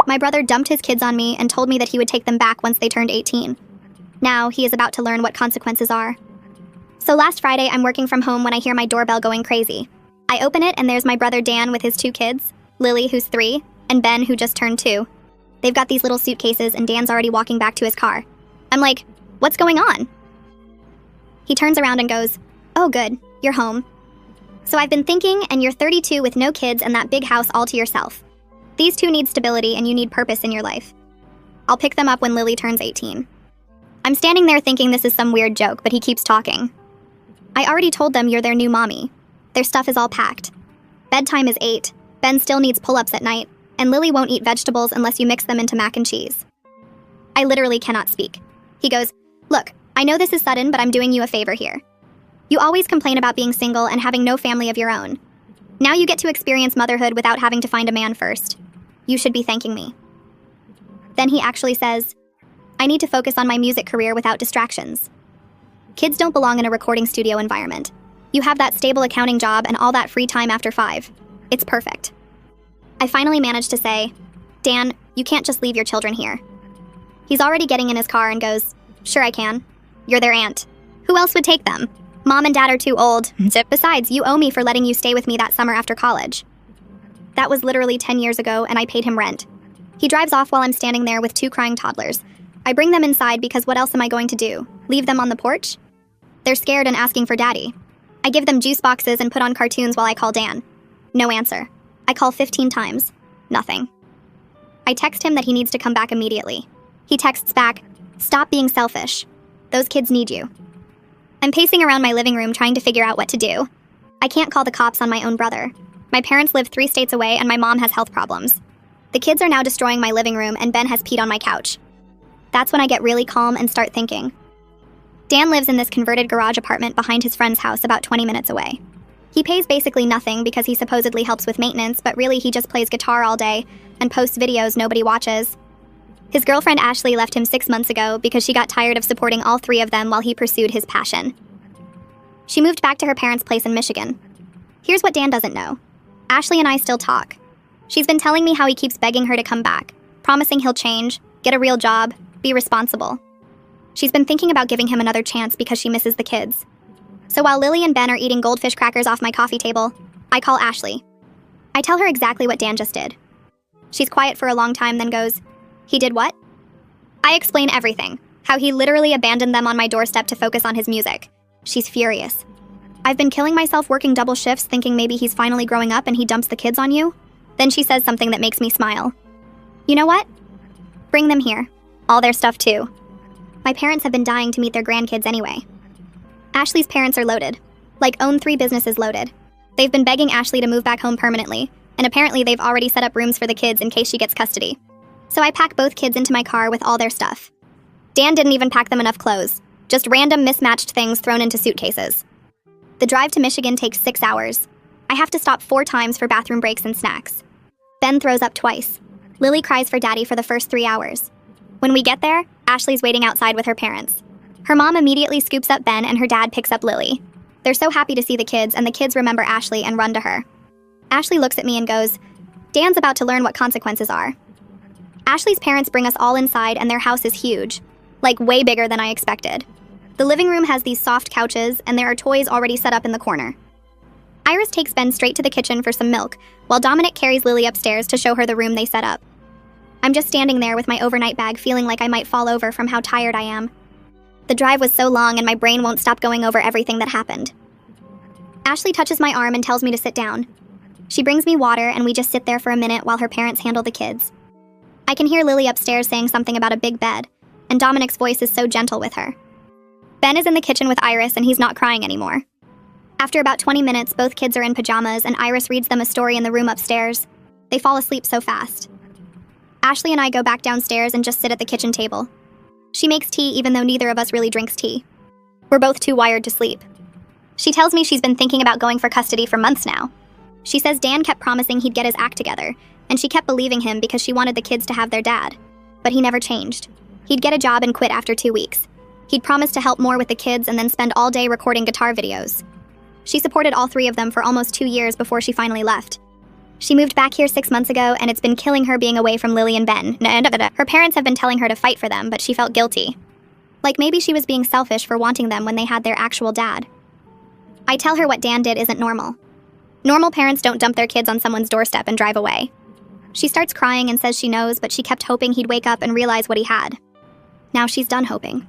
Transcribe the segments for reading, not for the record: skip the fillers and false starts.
My brother dumped his kids on me and told me that he would take them back once they turned 18. Now, he is about to learn what consequences are. So last Friday, I'm working from home when I hear my doorbell going crazy. I open it and there's my brother Dan with his 2 kids, Lily, who's 3, and Ben, who just turned 2. They've got these little suitcases and Dan's already walking back to his car. I'm like, what's going on? He turns around and goes, oh good, you're home. So I've been thinking, and you're 32 with no kids and that big house all to yourself. These 2 need stability and you need purpose in your life. I'll pick them up when Lily turns 18. I'm standing there thinking this is some weird joke, but he keeps talking. I already told them you're their new mommy. Their stuff is all packed. Bedtime is 8. Ben still needs pull-ups at night, and Lily won't eat vegetables unless you mix them into mac and cheese. I literally cannot speak. He goes, look, I know this is sudden, but I'm doing you a favor here. You always complain about being single and having no family of your own. Now you get to experience motherhood without having to find a man first. You should be thanking me. Then he actually says, I need to focus on my music career without distractions. Kids don't belong in a recording studio environment. You have that stable accounting job and all that free time after 5. It's perfect. I finally managed to say, Dan, you can't just leave your children here. He's already getting in his car and goes, sure I can. You're their aunt. Who else would take them? Mom and Dad are too old. Besides, you owe me for letting you stay with me that summer after college. That was literally 10 years ago, and I paid him rent. He drives off while I'm standing there with 2 crying toddlers. I bring them inside because what else am I going to do? Leave them on the porch? They're scared and asking for daddy. I give them juice boxes and put on cartoons while I call Dan. No answer. I call 15 times. Nothing. I text him that he needs to come back immediately. He texts back, stop being selfish. Those kids need you. I'm pacing around my living room trying to figure out what to do. I can't call the cops on my own brother. My parents live 3 states away and my mom has health problems. The kids are now destroying my living room and Ben has peed on my couch. That's when I get really calm and start thinking. Dan lives in this converted garage apartment behind his friend's house about 20 minutes away. He pays basically nothing because he supposedly helps with maintenance, but really he just plays guitar all day and posts videos nobody watches. His girlfriend Ashley left him 6 months ago because she got tired of supporting all 3 of them while he pursued his passion. She moved back to her parents' place in Michigan. Here's what Dan doesn't know. Ashley and I still talk. She's been telling me how he keeps begging her to come back, promising he'll change, get a real job, be responsible. She's been thinking about giving him another chance because she misses the kids. So while Lily and Ben are eating goldfish crackers off my coffee table, I call Ashley. I tell her exactly what Dan just did. She's quiet for a long time, then goes, he did what? I explain everything, how he literally abandoned them on my doorstep to focus on his music. She's furious. I've been killing myself working double shifts thinking maybe he's finally growing up and he dumps the kids on you. Then she says something that makes me smile. You know what? Bring them here. All their stuff too. My parents have been dying to meet their grandkids anyway. Ashley's parents are loaded. Like own 3 businesses loaded. They've been begging Ashley to move back home permanently, and apparently they've already set up rooms for the kids in case she gets custody. So I pack both kids into my car with all their stuff. Dan didn't even pack them enough clothes. Just random mismatched things thrown into suitcases. The drive to Michigan takes 6 hours. I have to stop 4 times for bathroom breaks and snacks. Ben throws up twice. Lily cries for daddy for the first 3 hours. When we get there, Ashley's waiting outside with her parents. Her mom immediately scoops up Ben and her dad picks up Lily. They're so happy to see the kids, and the kids remember Ashley and run to her. Ashley looks at me and goes, Dan's about to learn what consequences are. Ashley's parents bring us all inside and their house is huge. Like way bigger than I expected. The living room has these soft couches and there are toys already set up in the corner. Iris takes Ben straight to the kitchen for some milk, while Dominic carries Lily upstairs to show her the room they set up. I'm just standing there with my overnight bag feeling like I might fall over from how tired I am. The drive was so long and my brain won't stop going over everything that happened. Ashley touches my arm and tells me to sit down. She brings me water and we just sit there for a minute while her parents handle the kids. I can hear Lily upstairs saying something about a big bed, and Dominic's voice is so gentle with her. Ben is in the kitchen with Iris and he's not crying anymore. After about 20 minutes, both kids are in pajamas and Iris reads them a story in the room upstairs. They fall asleep so fast. Ashley and I go back downstairs and just sit at the kitchen table. She makes tea even though neither of us really drinks tea. We're both too wired to sleep. She tells me she's been thinking about going for custody for months now. She says Dan kept promising he'd get his act together, and she kept believing him because she wanted the kids to have their dad. But he never changed. He'd get a job and quit after 2 weeks. He'd promised to help more with the kids and then spend all day recording guitar videos. She supported all 3 of them for almost 2 years before she finally left. She moved back here 6 months ago, and it's been killing her being away from Lily and Ben. Her parents have been telling her to fight for them, but she felt guilty. Like maybe she was being selfish for wanting them when they had their actual dad. I tell her what Dan did isn't normal. Normal parents don't dump their kids on someone's doorstep and drive away. She starts crying and says she knows, but she kept hoping he'd wake up and realize what he had. Now she's done hoping.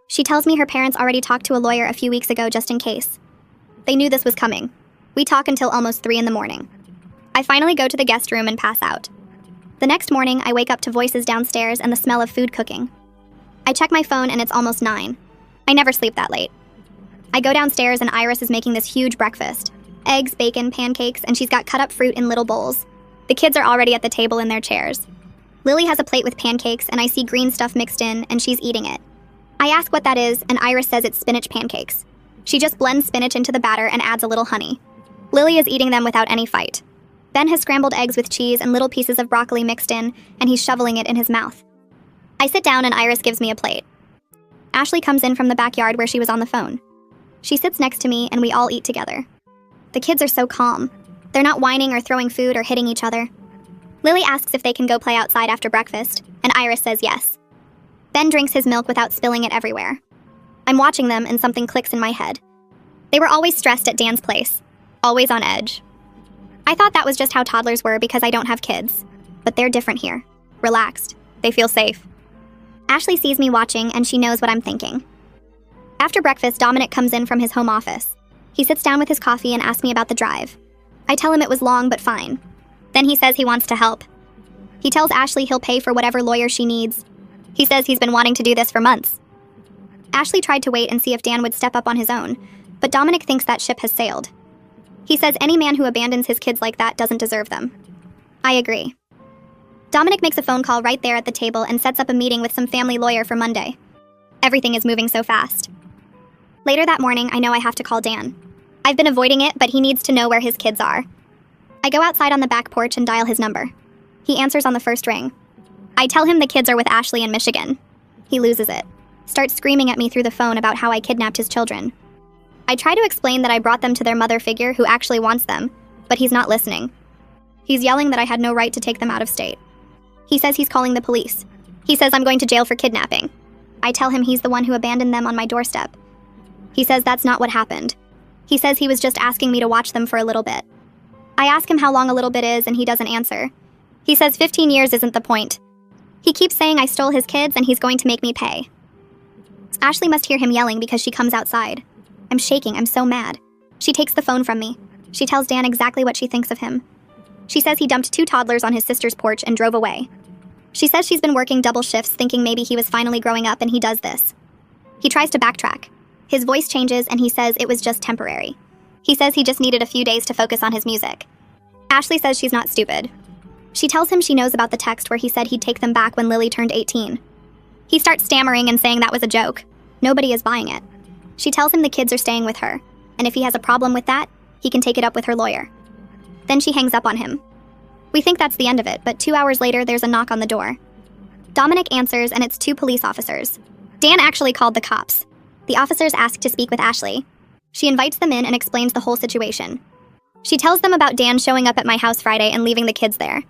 She tells me her parents already talked to a lawyer a few weeks ago just in case. They knew this was coming. We talk until almost 3 in the morning. I finally go to the guest room and pass out. The next morning, I wake up to voices downstairs and the smell of food cooking. I check my phone and it's almost 9. I never sleep that late. I go downstairs and Iris is making this huge breakfast. Eggs, bacon, pancakes, and she's got cut up fruit in little bowls. The kids are already at the table in their chairs. Lily has a plate with pancakes and I see green stuff mixed in and she's eating it. I ask what that is and Iris says it's spinach pancakes. She just blends spinach into the batter and adds a little honey. Lily is eating them without any fight. Ben has scrambled eggs with cheese and little pieces of broccoli mixed in, and he's shoveling it in his mouth. I sit down and Iris gives me a plate. Ashley comes in from the backyard where she was on the phone. She sits next to me and we all eat together. The kids are so calm. They're not whining or throwing food or hitting each other. Lily asks if they can go play outside after breakfast, and Iris says yes. Ben drinks his milk without spilling it everywhere. I'm watching them and something clicks in my head. They were always stressed at Dan's place, always on edge. I thought that was just how toddlers were because I don't have kids. But they're different here. Relaxed. They feel safe. Ashley sees me watching and she knows what I'm thinking. After breakfast, Dominic comes in from his home office. He sits down with his coffee and asks me about the drive. I tell him it was long but fine. Then he says he wants to help. He tells Ashley he'll pay for whatever lawyer she needs. He says he's been wanting to do this for months. Ashley tried to wait and see if Dan would step up on his own, but Dominic thinks that ship has sailed. He says any man who abandons his kids like that doesn't deserve them. I agree. Dominic makes a phone call right there at the table and sets up a meeting with some family lawyer for Monday. Everything is moving so fast. Later that morning, I know I have to call Dan. I've been avoiding it, but he needs to know where his kids are. I go outside on the back porch and dial his number. He answers on the first ring. I tell him the kids are with Ashley in Michigan. He loses it. Starts screaming at me through the phone about how I kidnapped his children. I try to explain that I brought them to their mother figure who actually wants them, but he's not listening. He's yelling that I had no right to take them out of state. He says he's calling the police. He says I'm going to jail for kidnapping. I tell him he's the one who abandoned them on my doorstep. He says that's not what happened. He says he was just asking me to watch them for a little bit. I ask him how long a little bit is and he doesn't answer. He says 15 years isn't the point. He keeps saying I stole his kids and he's going to make me pay. Ashley must hear him yelling because she comes outside. I'm shaking, I'm so mad. She takes the phone from me. She tells Dan exactly what she thinks of him. She says he dumped 2 toddlers on his sister's porch and drove away. She says she's been working double shifts thinking maybe he was finally growing up and he does this. He tries to backtrack. His voice changes and he says it was just temporary. He says he just needed a few days to focus on his music. Ashley says she's not stupid. She tells him she knows about the text where he said he'd take them back when Lily turned 18. He starts stammering and saying that was a joke. Nobody is buying it. She tells him the kids are staying with her, and if he has a problem with that, he can take it up with her lawyer. Then she hangs up on him. We think that's the end of it, but 2 hours later, there's a knock on the door. Dominic answers, and it's 2 police officers. Dan actually called the cops. The officers ask to speak with Ashley. She invites them in and explains the whole situation. She tells them about Dan showing up at my house Friday and leaving the kids there.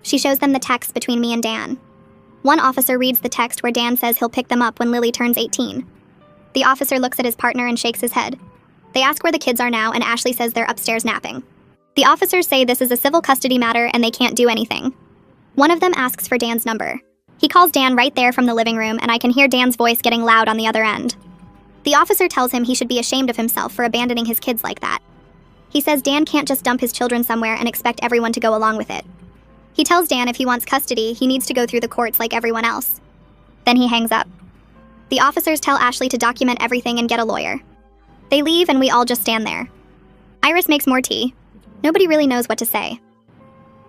She shows them the text between me and Dan. One officer reads the text where Dan says he'll pick them up when Lily turns 18. The officer looks at his partner and shakes his head. They ask where the kids are now, and Ashley says they're upstairs napping. The officers say this is a civil custody matter and they can't do anything. One of them asks for Dan's number. He calls Dan right there from the living room, and I can hear Dan's voice getting loud on the other end. The officer tells him he should be ashamed of himself for abandoning his kids like that. He says Dan can't just dump his children somewhere and expect everyone to go along with it. He tells Dan if he wants custody, he needs to go through the courts like everyone else. Then he hangs up. The officers tell Ashley to document everything and get a lawyer. They leave and we all just stand there. Iris makes more tea. Nobody really knows what to say.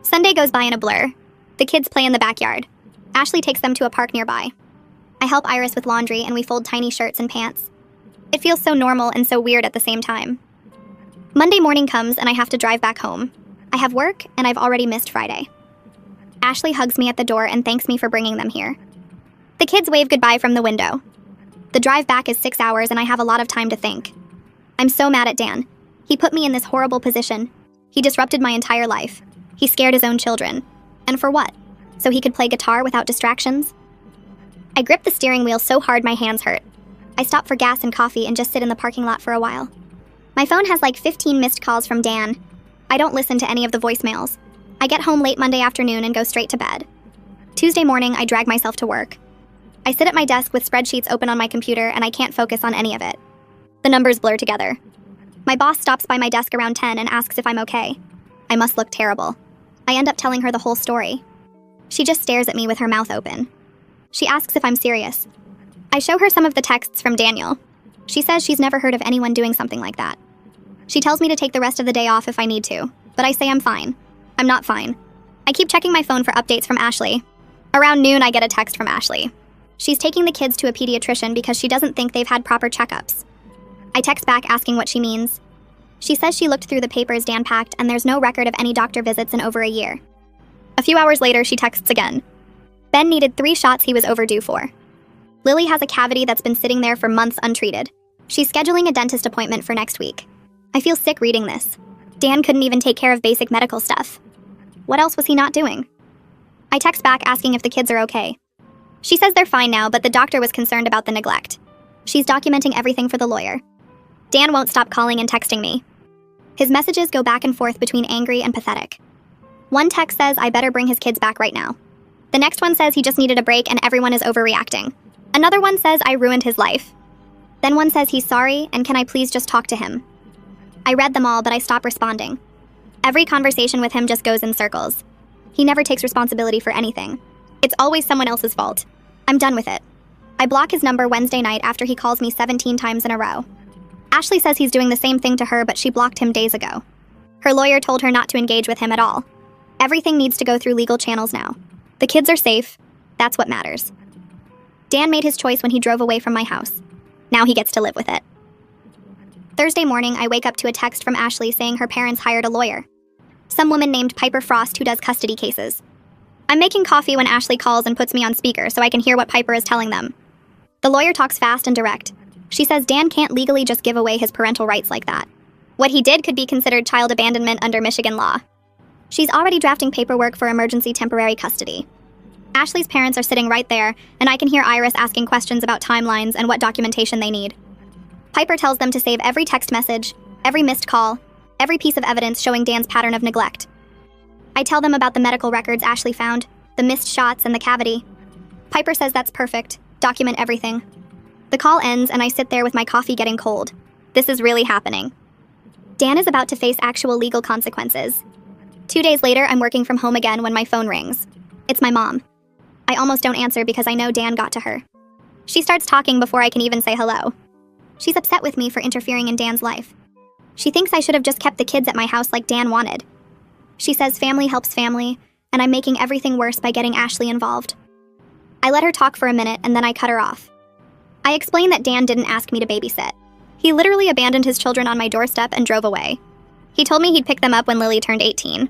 Sunday goes by in a blur. The kids play in the backyard. Ashley takes them to a park nearby. I help Iris with laundry and we fold tiny shirts and pants. It feels so normal and so weird at the same time. Monday morning comes and I have to drive back home. I have work and I've already missed Friday. Ashley hugs me at the door and thanks me for bringing them here. The kids wave goodbye from the window. The drive back is 6 hours and I have a lot of time to think. I'm so mad at Dan. He put me in this horrible position. He disrupted my entire life. He scared his own children. And for what? So he could play guitar without distractions? I gripped the steering wheel so hard my hands hurt. I stop for gas and coffee and just sit in the parking lot for a while. My phone has like 15 missed calls from Dan. I don't listen to any of the voicemails. I get home late Monday afternoon and go straight to bed. Tuesday morning, I drag myself to work. I sit at my desk with spreadsheets open on my computer and I can't focus on any of it. The numbers blur together. My boss stops by my desk around 10 and asks if I'm okay. I must look terrible. I end up telling her the whole story. She just stares at me with her mouth open. She asks if I'm serious. I show her some of the texts from Daniel. She says she's never heard of anyone doing something like that. She tells me to take the rest of the day off if I need to, but I say I'm fine. I'm not fine. I keep checking my phone for updates from Ashley. Around noon, I get a text from Ashley. She's taking the kids to a pediatrician because she doesn't think they've had proper checkups. I text back asking what she means. She says she looked through the papers Dan packed and there's no record of any doctor visits in over a year. A few hours later, she texts again. Ben needed 3 shots he was overdue for. Lily has a cavity that's been sitting there for months untreated. She's scheduling a dentist appointment for next week. I feel sick reading this. Dan couldn't even take care of basic medical stuff. What else was he not doing? I text back asking if the kids are okay. She says they're fine now, but the doctor was concerned about the neglect. She's documenting everything for the lawyer. Dan won't stop calling and texting me. His messages go back and forth between angry and pathetic. One text says I better bring his kids back right now. The next one says he just needed a break and everyone is overreacting. Another one says I ruined his life. Then one says he's sorry and can I please just talk to him? I read them all, but I stop responding. Every conversation with him just goes in circles. He never takes responsibility for anything. It's always someone else's fault. I'm done with it. I block his number Wednesday night after he calls me 17 times in a row. Ashley says he's doing the same thing to her, but she blocked him days ago. Her lawyer told her not to engage with him at all. Everything needs to go through legal channels now. The kids are safe. That's what matters. Dan made his choice when he drove away from my house. Now he gets to live with it. Thursday morning, I wake up to a text from Ashley saying her parents hired a lawyer. Some woman named Piper Frost who does custody cases. I'm making coffee when Ashley calls and puts me on speaker so I can hear what Piper is telling them. The lawyer talks fast and direct. She says Dan can't legally just give away his parental rights like that. What he did could be considered child abandonment under Michigan law. She's already drafting paperwork for emergency temporary custody. Ashley's parents are sitting right there, and I can hear Iris asking questions about timelines and what documentation they need. Piper tells them to save every text message, every missed call, every piece of evidence showing Dan's pattern of neglect. I tell them about the medical records Ashley found, the missed shots, and the cavity. Piper says that's perfect. Document everything. The call ends, and I sit there with my coffee getting cold. This is really happening. Dan is about to face actual legal consequences. 2 days later, I'm working from home again when my phone rings. It's my mom. I almost don't answer because I know Dan got to her. She starts talking before I can even say hello. She's upset with me for interfering in Dan's life. She thinks I should have just kept the kids at my house like Dan wanted. She says family helps family, and I'm making everything worse by getting Ashley involved. I let her talk for a minute, and then I cut her off. I explain that Dan didn't ask me to babysit. He literally abandoned his children on my doorstep and drove away. He told me he'd pick them up when Lily turned 18.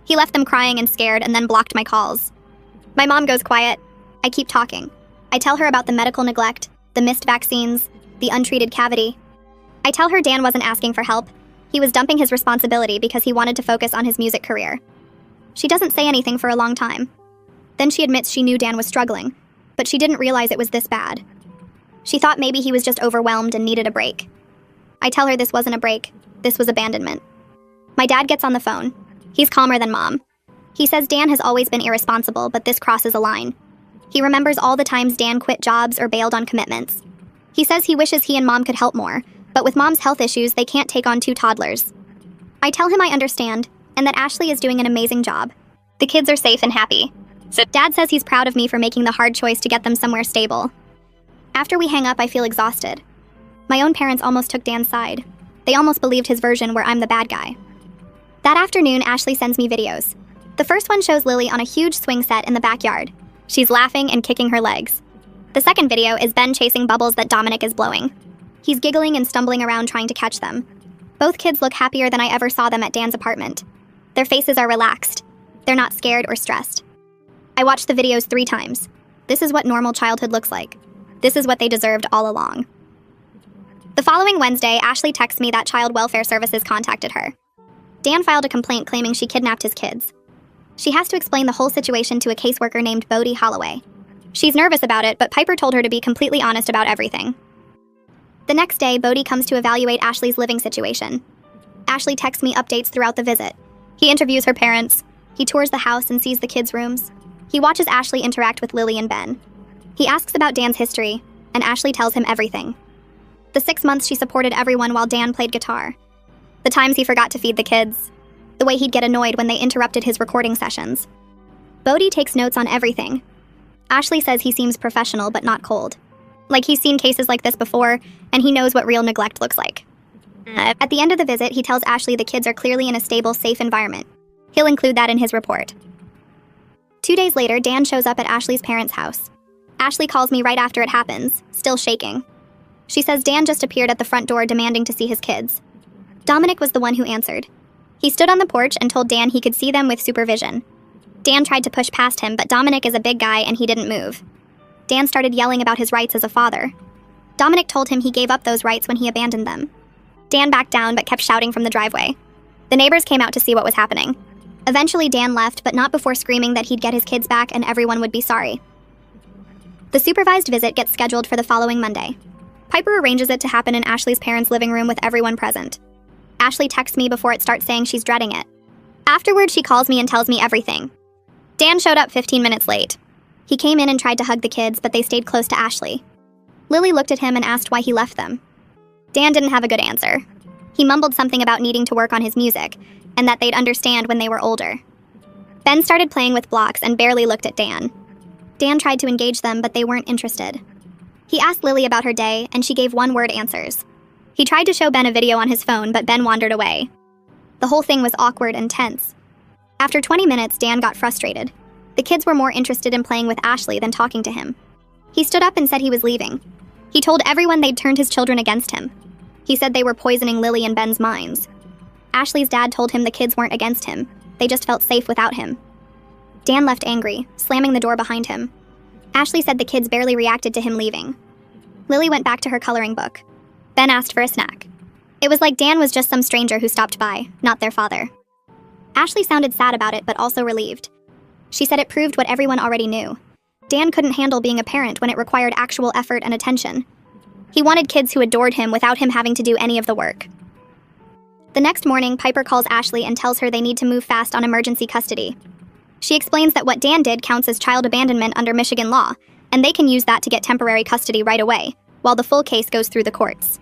He left them crying and scared and then blocked my calls. My mom goes quiet. I keep talking. I tell her about the medical neglect, the missed vaccines, the untreated cavity. I tell her Dan wasn't asking for help. He was dumping his responsibility because he wanted to focus on his music career. She doesn't say anything for a long time. Then she admits she knew Dan was struggling, but she didn't realize it was this bad. She thought maybe he was just overwhelmed and needed a break. I tell her this wasn't a break. This was abandonment. My dad gets on the phone. He's calmer than Mom. He says Dan has always been irresponsible, but this crosses a line. He remembers all the times Dan quit jobs or bailed on commitments. He says he wishes he and Mom could help more, but with Mom's health issues, they can't take on 2 toddlers. I tell him I understand, and that Ashley is doing an amazing job. The kids are safe and happy. So Dad says he's proud of me for making the hard choice to get them somewhere stable. After we hang up, I feel exhausted. My own parents almost took Dan's side. They almost believed his version where I'm the bad guy. That afternoon, Ashley sends me videos. The first one shows Lily on a huge swing set in the backyard. She's laughing and kicking her legs. The second video is Ben chasing bubbles that Dominic is blowing. He's giggling and stumbling around trying to catch them. Both kids look happier than I ever saw them at Dan's apartment. Their faces are relaxed. They're not scared or stressed. I watched the videos 3 times. This is what normal childhood looks like. This is what they deserved all along. The following Wednesday, Ashley texts me that Child Welfare Services contacted her. Dan filed a complaint claiming she kidnapped his kids. She has to explain the whole situation to a caseworker named Bodie Holloway. She's nervous about it, but Piper told her to be completely honest about everything. The next day, Bodie comes to evaluate Ashley's living situation. Ashley texts me updates throughout the visit. He interviews her parents. He tours the house and sees the kids' rooms. He watches Ashley interact with Lily and Ben. He asks about Dan's history, and Ashley tells him everything. The 6 months she supported everyone while Dan played guitar. The times he forgot to feed the kids. The way he'd get annoyed when they interrupted his recording sessions. Bodie takes notes on everything. Ashley says he seems professional but not cold. Like he's seen cases like this before, and he knows what real neglect looks like. At the end of the visit, he tells Ashley the kids are clearly in a stable, safe environment. He'll include that in his report. 2 days later, Dan shows up at Ashley's parents' house. Ashley calls me right after it happens, still shaking. She says Dan just appeared at the front door demanding to see his kids. Dominic was the one who answered. He stood on the porch and told Dan he could see them with supervision. Dan tried to push past him, but Dominic is a big guy and he didn't move. Dan started yelling about his rights as a father. Dominic told him he gave up those rights when he abandoned them. Dan backed down but kept shouting from the driveway. The neighbors came out to see what was happening. Eventually Dan left, but not before screaming that he'd get his kids back and everyone would be sorry. The supervised visit gets scheduled for the following Monday. Piper arranges it to happen in Ashley's parents' living room with everyone present. Ashley texts me before it starts saying she's dreading it. Afterward, she calls me and tells me everything. Dan showed up 15 minutes late. He came in and tried to hug the kids, but they stayed close to Ashley. Lily looked at him and asked why he left them. Dan didn't have a good answer. He mumbled something about needing to work on his music, and that they'd understand when they were older. Ben started playing with blocks and barely looked at Dan. Dan tried to engage them, but they weren't interested. He asked Lily about her day, and she gave one-word answers. He tried to show Ben a video on his phone, but Ben wandered away. The whole thing was awkward and tense. After 20 minutes, Dan got frustrated. The kids were more interested in playing with Ashley than talking to him. He stood up and said he was leaving. He told everyone they'd turned his children against him. He said they were poisoning Lily and Ben's minds. Ashley's dad told him the kids weren't against him. They just felt safe without him. Dan left angry, slamming the door behind him. Ashley said the kids barely reacted to him leaving. Lily went back to her coloring book. Ben asked for a snack. It was like Dan was just some stranger who stopped by, not their father. Ashley sounded sad about it, but also relieved. She said it proved what everyone already knew. Dan couldn't handle being a parent when it required actual effort and attention. He wanted kids who adored him without him having to do any of the work. The next morning, Piper calls Ashley and tells her they need to move fast on emergency custody. She explains that what Dan did counts as child abandonment under Michigan law, and they can use that to get temporary custody right away, while the full case goes through the courts.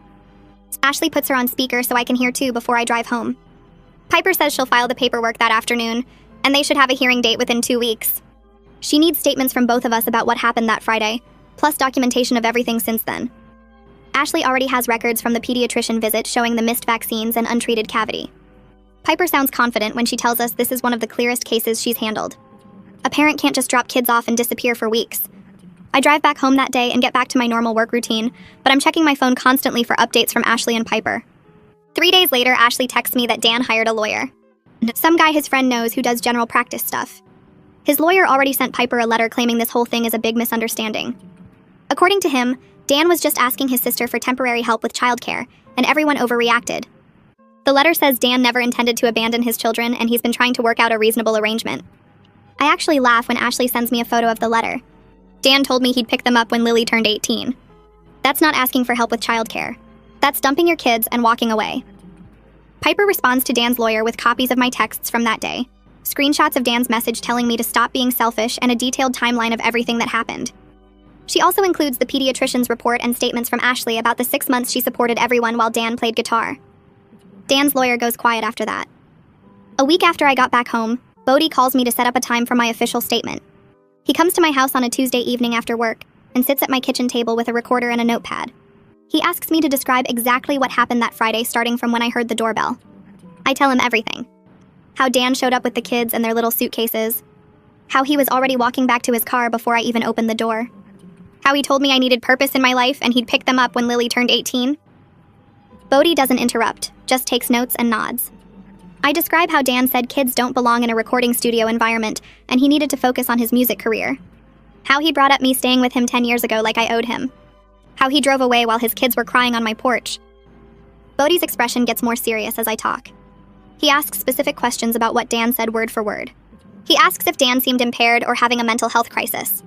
Ashley puts her on speaker so I can hear too before I drive home. Piper says she'll file the paperwork that afternoon, and they should have a hearing date within 2 weeks. She needs statements from both of us about what happened that Friday, plus documentation of everything since then. Ashley already has records from the pediatrician visit showing the missed vaccines and untreated cavity. Piper sounds confident when she tells us this is one of the clearest cases she's handled. A parent can't just drop kids off and disappear for weeks. I drive back home that day and get back to my normal work routine, but I'm checking my phone constantly for updates from Ashley and Piper. 3 days later, Ashley texts me that Dan hired a lawyer. Some guy his friend knows who does general practice stuff. His lawyer already sent Piper a letter claiming this whole thing is a big misunderstanding. According to him, Dan was just asking his sister for temporary help with childcare, and everyone overreacted. The letter says Dan never intended to abandon his children, and he's been trying to work out a reasonable arrangement. I actually laugh when Ashley sends me a photo of the letter. Dan told me he'd pick them up when Lily turned 18. That's not asking for help with childcare. That's dumping your kids and walking away. Piper responds to Dan's lawyer with copies of my texts from that day, screenshots of Dan's message telling me to stop being selfish, and a detailed timeline of everything that happened. She also includes the pediatrician's report and statements from Ashley about the 6 months she supported everyone while Dan played guitar. Dan's lawyer goes quiet after that. A week after I got back home, Bodie calls me to set up a time for my official statement. He comes to my house on a Tuesday evening after work and sits at my kitchen table with a recorder and a notepad. He asks me to describe exactly what happened that Friday, starting from when I heard the doorbell. I tell him everything. How Dan showed up with the kids and their little suitcases. How he was already walking back to his car before I even opened the door. How he told me I needed purpose in my life and he'd pick them up when Lily turned 18. Bodie doesn't interrupt, just takes notes and nods. I describe how Dan said kids don't belong in a recording studio environment and he needed to focus on his music career. How he brought up me staying with him 10 years ago like I owed him. How he drove away while his kids were crying on my porch. Bodie's expression gets more serious as I talk. He asks specific questions about what Dan said word for word. He asks if Dan seemed impaired or having a mental health crisis.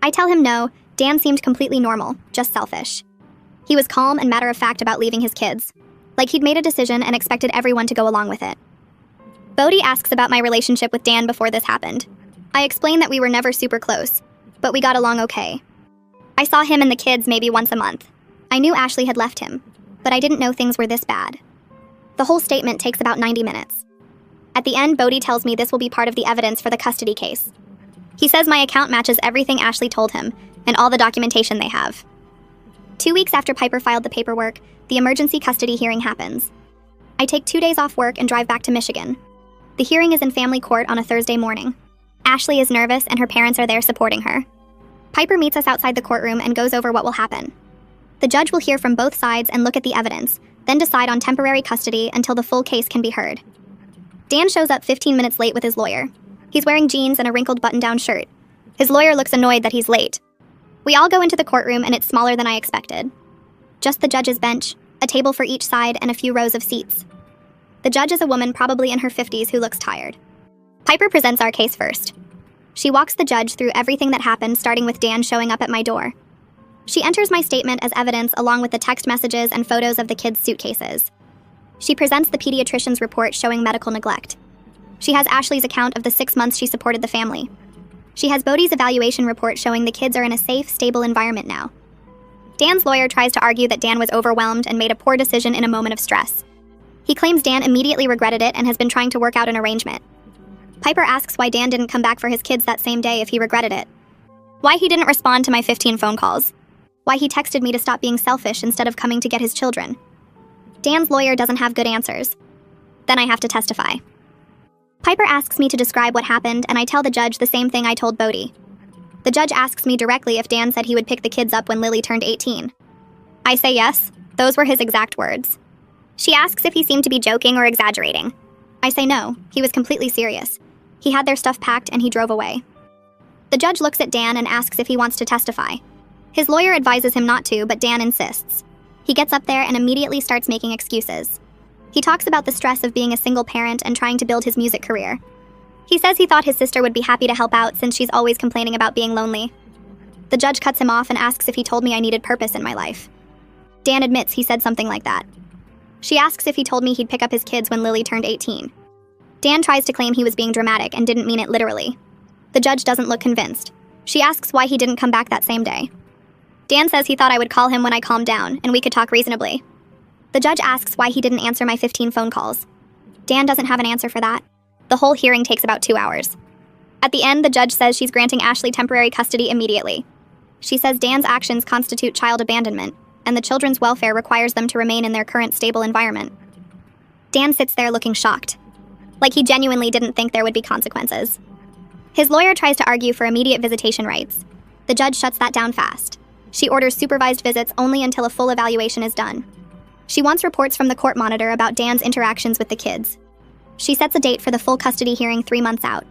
I tell him no, Dan seemed completely normal, just selfish. He was calm and matter-of-fact about leaving his kids, like he'd made a decision and expected everyone to go along with it. Bodhi asks about my relationship with Dan before this happened. I explain that we were never super close, but we got along okay. I saw him and the kids maybe once a month. I knew Ashley had left him, but I didn't know things were this bad. The whole statement takes about 90 minutes. At the end, Bodhi tells me this will be part of the evidence for the custody case. He says my account matches everything Ashley told him and all the documentation they have. 2 weeks after Piper filed the paperwork, the emergency custody hearing happens. I take 2 days off work and drive back to Michigan. The hearing is in family court on a Thursday morning. Ashley is nervous and her parents are there supporting her. Piper meets us outside the courtroom and goes over what will happen. The judge will hear from both sides and look at the evidence, then decide on temporary custody until the full case can be heard. Dan shows up 15 minutes late with his lawyer. He's wearing jeans and a wrinkled button-down shirt. His lawyer looks annoyed that he's late. We all go into the courtroom and it's smaller than I expected. Just the judge's bench, a table for each side, and a few rows of seats. The judge is a woman probably in her 50s who looks tired. Piper presents our case first. She walks the judge through everything that happened, starting with Dan showing up at my door. She enters my statement as evidence along with the text messages and photos of the kids' suitcases. She presents the pediatrician's report showing medical neglect. She has Ashley's account of the 6 months she supported the family. She has Bodhi's evaluation report showing the kids are in a safe, stable environment now. Dan's lawyer tries to argue that Dan was overwhelmed and made a poor decision in a moment of stress. He claims Dan immediately regretted it and has been trying to work out an arrangement. Piper asks why Dan didn't come back for his kids that same day if he regretted it. Why he didn't respond to my 15 phone calls. Why he texted me to stop being selfish instead of coming to get his children. Dan's lawyer doesn't have good answers. Then I have to testify. Piper asks me to describe what happened, and I tell the judge the same thing I told Bodhi. The judge asks me directly if Dan said he would pick the kids up when Lily turned 18. I say yes. Those were his exact words. She asks if he seemed to be joking or exaggerating. I say no. He was completely serious. He had their stuff packed and he drove away. The judge looks at Dan and asks if he wants to testify. His lawyer advises him not to, but Dan insists. He gets up there and immediately starts making excuses. He talks about the stress of being a single parent and trying to build his music career. He says he thought his sister would be happy to help out since she's always complaining about being lonely. The judge cuts him off and asks if he told me I needed purpose in my life. Dan admits he said something like that. She asks if he told me he'd pick up his kids when Lily turned 18. Dan tries to claim he was being dramatic and didn't mean it literally. The judge doesn't look convinced. She asks why he didn't come back that same day. Dan says he thought I would call him when I calmed down and we could talk reasonably. The judge asks why he didn't answer my 15 phone calls. Dan doesn't have an answer for that. The whole hearing takes about 2 hours. At the end, the judge says she's granting Ashley temporary custody immediately. She says Dan's actions constitute child abandonment, and the children's welfare requires them to remain in their current stable environment. Dan sits there looking shocked, like he genuinely didn't think there would be consequences. His lawyer tries to argue for immediate visitation rights. The judge shuts that down fast. She orders supervised visits only until a full evaluation is done. She wants reports from the court monitor about Dan's interactions with the kids. She sets a date for the full custody hearing 3 months out.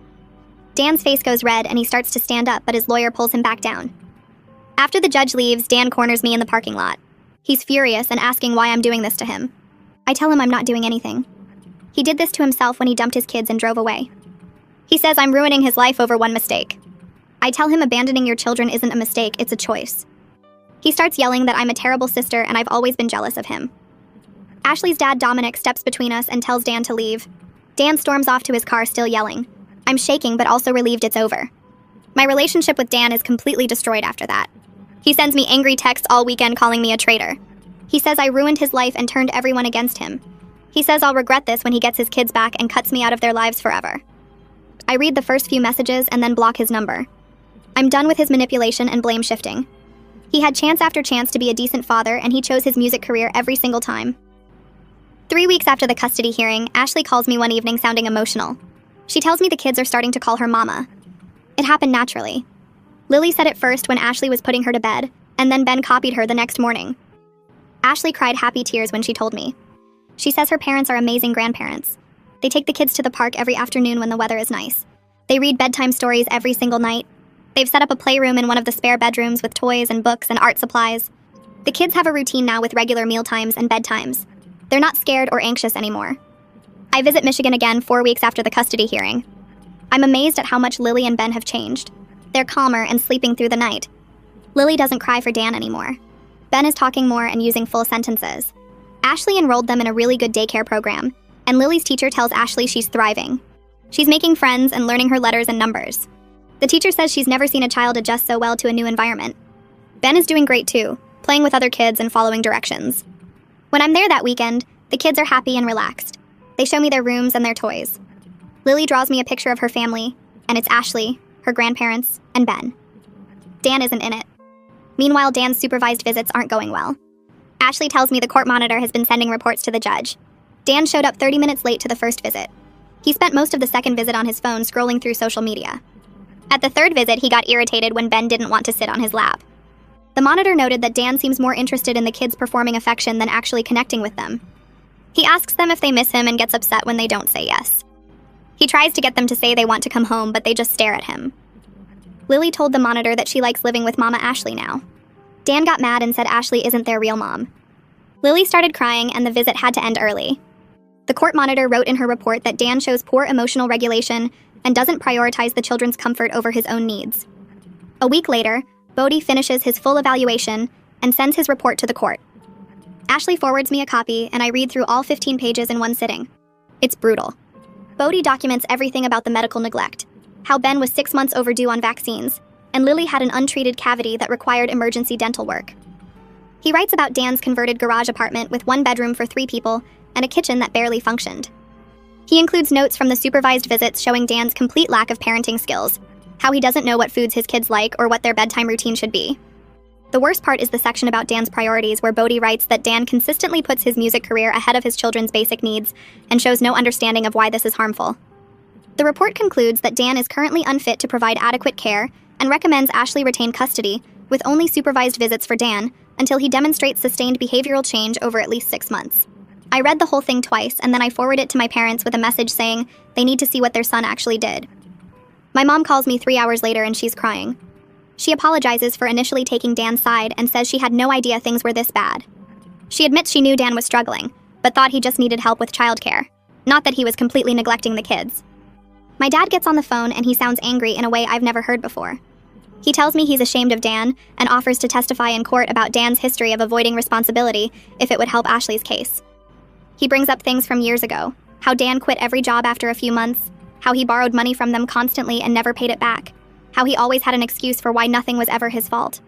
Dan's face goes red and he starts to stand up, but his lawyer pulls him back down. After the judge leaves, Dan corners me in the parking lot. He's furious and asking why I'm doing this to him. I tell him I'm not doing anything. He did this to himself when he dumped his kids and drove away. He says I'm ruining his life over one mistake. I tell him abandoning your children isn't a mistake, it's a choice. He starts yelling that I'm a terrible sister and I've always been jealous of him. Ashley's dad, Dominic, steps between us and tells Dan to leave. Dan storms off to his car still yelling. I'm shaking but also relieved it's over. My relationship with Dan is completely destroyed after that. He sends me angry texts all weekend calling me a traitor. He says I ruined his life and turned everyone against him. He says I'll regret this when he gets his kids back and cuts me out of their lives forever. I read the first few messages and then block his number. I'm done with his manipulation and blame shifting. He had chance after chance to be a decent father and he chose his music career every single time. 3 weeks after the custody hearing, Ashley calls me one evening sounding emotional. She tells me the kids are starting to call her mama. It happened naturally. Lily said it first when Ashley was putting her to bed, and then Ben copied her the next morning. Ashley cried happy tears when she told me. She says her parents are amazing grandparents. They take the kids to the park every afternoon when the weather is nice. They read bedtime stories every single night. They've set up a playroom in one of the spare bedrooms with toys and books and art supplies. The kids have a routine now with regular mealtimes and bedtimes. They're not scared or anxious anymore. I visit Michigan again 4 weeks after the custody hearing. I'm amazed at how much Lily and Ben have changed. They're calmer and sleeping through the night. Lily doesn't cry for Dan anymore. Ben is talking more and using full sentences. Ashley enrolled them in a really good daycare program, and Lily's teacher tells Ashley she's thriving. She's making friends and learning her letters and numbers. The teacher says she's never seen a child adjust so well to a new environment. Ben is doing great too, playing with other kids and following directions. When I'm there that weekend, the kids are happy and relaxed. They show me their rooms and their toys. Lily draws me a picture of her family, and it's Ashley, her grandparents, and Ben. Dan isn't in it. Meanwhile, Dan's supervised visits aren't going well. Ashley tells me the court monitor has been sending reports to the judge. Dan showed up 30 minutes late to the first visit. He spent most of the second visit on his phone scrolling through social media. At the third visit, he got irritated when Ben didn't want to sit on his lap. The monitor noted that Dan seems more interested in the kids performing affection than actually connecting with them. He asks them if they miss him and gets upset when they don't say yes. He tries to get them to say they want to come home, but they just stare at him. Lily told the monitor that she likes living with Mama Ashley now. Dan got mad and said Ashley isn't their real mom. Lily started crying and the visit had to end early. The court monitor wrote in her report that Dan shows poor emotional regulation and doesn't prioritize the children's comfort over his own needs. A week later, Bodie finishes his full evaluation and sends his report to the court. Ashley forwards me a copy and I read through all 15 pages in one sitting. It's brutal. Bodie documents everything about the medical neglect, how Ben was 6 months overdue on vaccines, and Lily had an untreated cavity that required emergency dental work. He writes about Dan's converted garage apartment with 1 bedroom for 3 people and a kitchen that barely functioned. He includes notes from the supervised visits showing Dan's complete lack of parenting skills, how he doesn't know what foods his kids like or what their bedtime routine should be. The worst part is the section about Dan's priorities where Bodie writes that Dan consistently puts his music career ahead of his children's basic needs and shows no understanding of why this is harmful. The report concludes that Dan is currently unfit to provide adequate care and recommends Ashley retain custody, with only supervised visits for Dan, until he demonstrates sustained behavioral change over at least 6 months. I read the whole thing twice, and then I forwarded it to my parents with a message saying they need to see what their son actually did. My mom calls me 3 hours later and she's crying. She apologizes for initially taking Dan's side and says she had no idea things were this bad. She admits she knew Dan was struggling, but thought he just needed help with childcare, not that he was completely neglecting the kids. My dad gets on the phone and he sounds angry in a way I've never heard before. He tells me he's ashamed of Dan and offers to testify in court about Dan's history of avoiding responsibility if it would help Ashley's case. He brings up things from years ago, how Dan quit every job after a few months, how he borrowed money from them constantly and never paid it back, how he always had an excuse for why nothing was ever his fault.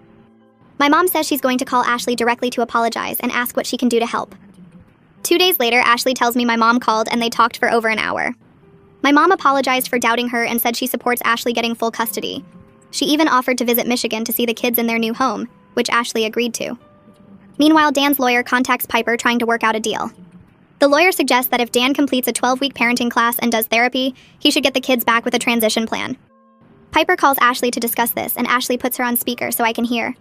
My mom says she's going to call Ashley directly to apologize and ask what she can do to help. 2 days later, Ashley tells me my mom called and they talked for over an hour. My mom apologized for doubting her and said she supports Ashley getting full custody. She even offered to visit Michigan to see the kids in their new home, which Ashley agreed to. Meanwhile, Dan's lawyer contacts Piper trying to work out a deal. The lawyer suggests that if Dan completes a 12-week parenting class and does therapy, he should get the kids back with a transition plan. Piper calls Ashley to discuss this, and Ashley puts her on speaker so I can hear.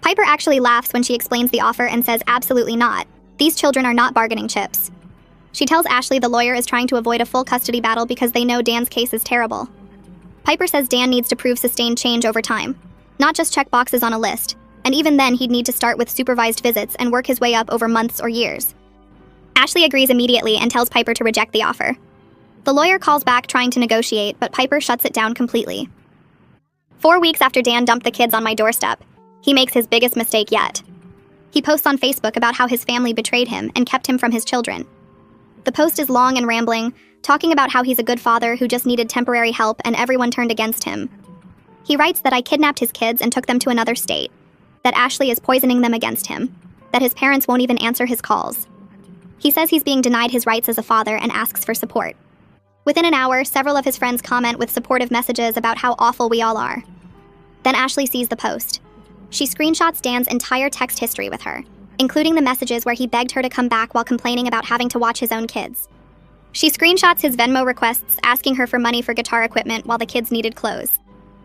Piper actually laughs when she explains the offer and says absolutely not. These children are not bargaining chips. She tells Ashley the lawyer is trying to avoid a full custody battle because they know Dan's case is terrible. Piper says Dan needs to prove sustained change over time, not just check boxes on a list, and even then he'd need to start with supervised visits and work his way up over months or years. Ashley agrees immediately and tells Piper to reject the offer. The lawyer calls back trying to negotiate, but Piper shuts it down completely. 4 weeks after Dan dumped the kids on my doorstep, he makes his biggest mistake yet. He posts on Facebook about how his family betrayed him and kept him from his children. The post is long and rambling, talking about how he's a good father who just needed temporary help and everyone turned against him. He writes that I kidnapped his kids and took them to another state, that Ashley is poisoning them against him, that his parents won't even answer his calls. He says he's being denied his rights as a father and asks for support. Within an hour, several of his friends comment with supportive messages about how awful we all are. Then Ashley sees the post. She screenshots Dan's entire text history with her, including the messages where he begged her to come back while complaining about having to watch his own kids. She screenshots his Venmo requests asking her for money for guitar equipment while the kids needed clothes.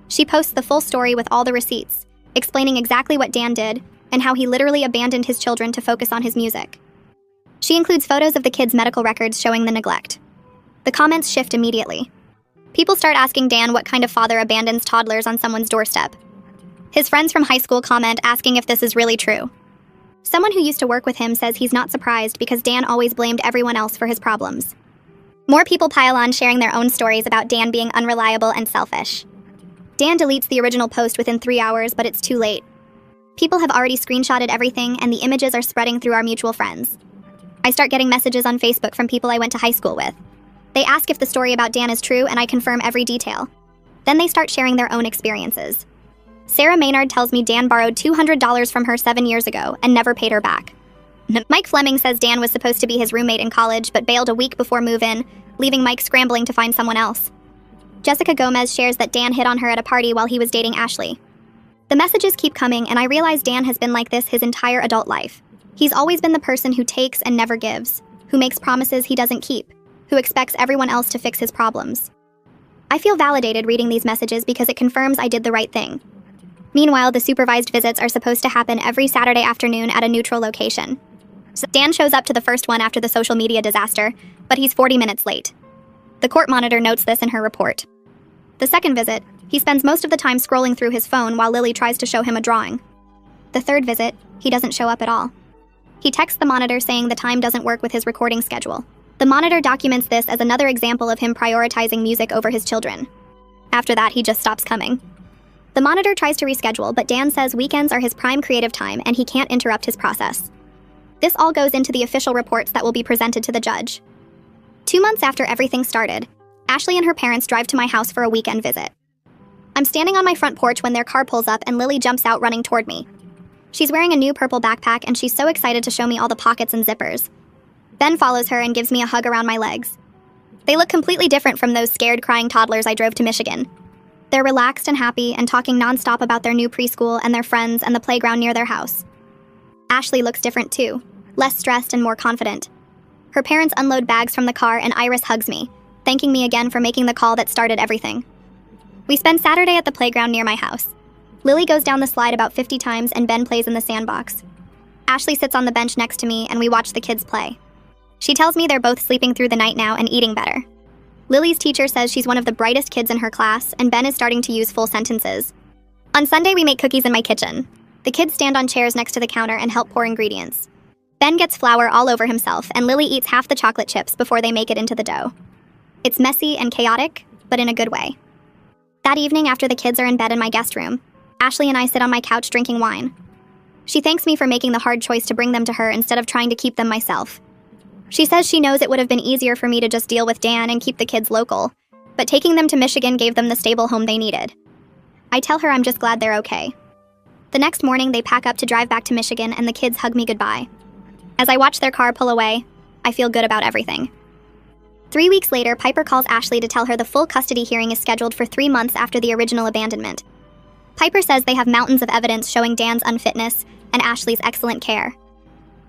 She posts the full story with all the receipts, explaining exactly what Dan did and how he literally abandoned his children to focus on his music. She includes photos of the kids' medical records showing the neglect. The comments shift immediately. People start asking Dan what kind of father abandons toddlers on someone's doorstep. His friends from high school comment asking if this is really true. Someone who used to work with him says he's not surprised because Dan always blamed everyone else for his problems. More people pile on, sharing their own stories about Dan being unreliable and selfish. Dan deletes the original post within 3 hours, but it's too late. People have already screenshotted everything, and the images are spreading through our mutual friends. I start getting messages on Facebook from people I went to high school with. They ask if the story about Dan is true, and I confirm every detail. Then they start sharing their own experiences. Sarah Maynard tells me Dan borrowed $200 from her 7 years ago and never paid her back. Mike Fleming says Dan was supposed to be his roommate in college, but bailed a week before move-in, leaving Mike scrambling to find someone else. Jessica Gomez shares that Dan hit on her at a party while he was dating Ashley. The messages keep coming, and I realize Dan has been like this his entire adult life. He's always been the person who takes and never gives, who makes promises he doesn't keep, who expects everyone else to fix his problems. I feel validated reading these messages because it confirms I did the right thing. Meanwhile, the supervised visits are supposed to happen every Saturday afternoon at a neutral location. So Dan shows up to the first one after the social media disaster, but he's 40 minutes late. The court monitor notes this in her report. The second visit, he spends most of the time scrolling through his phone while Lily tries to show him a drawing. The third visit, he doesn't show up at all. He texts the monitor saying the time doesn't work with his recording schedule. The monitor documents this as another example of him prioritizing music over his children. After that, he just stops coming. The monitor tries to reschedule, but Dan says weekends are his prime creative time and he can't interrupt his process. This all goes into the official reports that will be presented to the judge. 2 months after everything started, Ashley and her parents drive to my house for a weekend visit. I'm standing on my front porch when their car pulls up and Lily jumps out running toward me. She's wearing a new purple backpack and she's so excited to show me all the pockets and zippers. Ben follows her and gives me a hug around my legs. They look completely different from those scared, crying toddlers I drove to Michigan. They're relaxed and happy and talking nonstop about their new preschool and their friends and the playground near their house. Ashley looks different too, less stressed and more confident. Her parents unload bags from the car and Iris hugs me, thanking me again for making the call that started everything. We spend Saturday at the playground near my house. Lily goes down the slide about 50 times and Ben plays in the sandbox. Ashley sits on the bench next to me and we watch the kids play. She tells me they're both sleeping through the night now and eating better. Lily's teacher says she's one of the brightest kids in her class, and Ben is starting to use full sentences. On Sunday, we make cookies in my kitchen. The kids stand on chairs next to the counter and help pour ingredients. Ben gets flour all over himself, and Lily eats half the chocolate chips before they make it into the dough. It's messy and chaotic, but in a good way. That evening, after the kids are in bed in my guest room, Ashley and I sit on my couch drinking wine. She thanks me for making the hard choice to bring them to her instead of trying to keep them myself. She says she knows it would have been easier for me to just deal with Dan and keep the kids local, but taking them to Michigan gave them the stable home they needed. I tell her I'm just glad they're okay. The next morning, they pack up to drive back to Michigan and the kids hug me goodbye. As I watch their car pull away, I feel good about everything. 3 weeks later, Piper calls Ashley to tell her the full custody hearing is scheduled for 3 months after the original abandonment. Piper says they have mountains of evidence showing Dan's unfitness and Ashley's excellent care.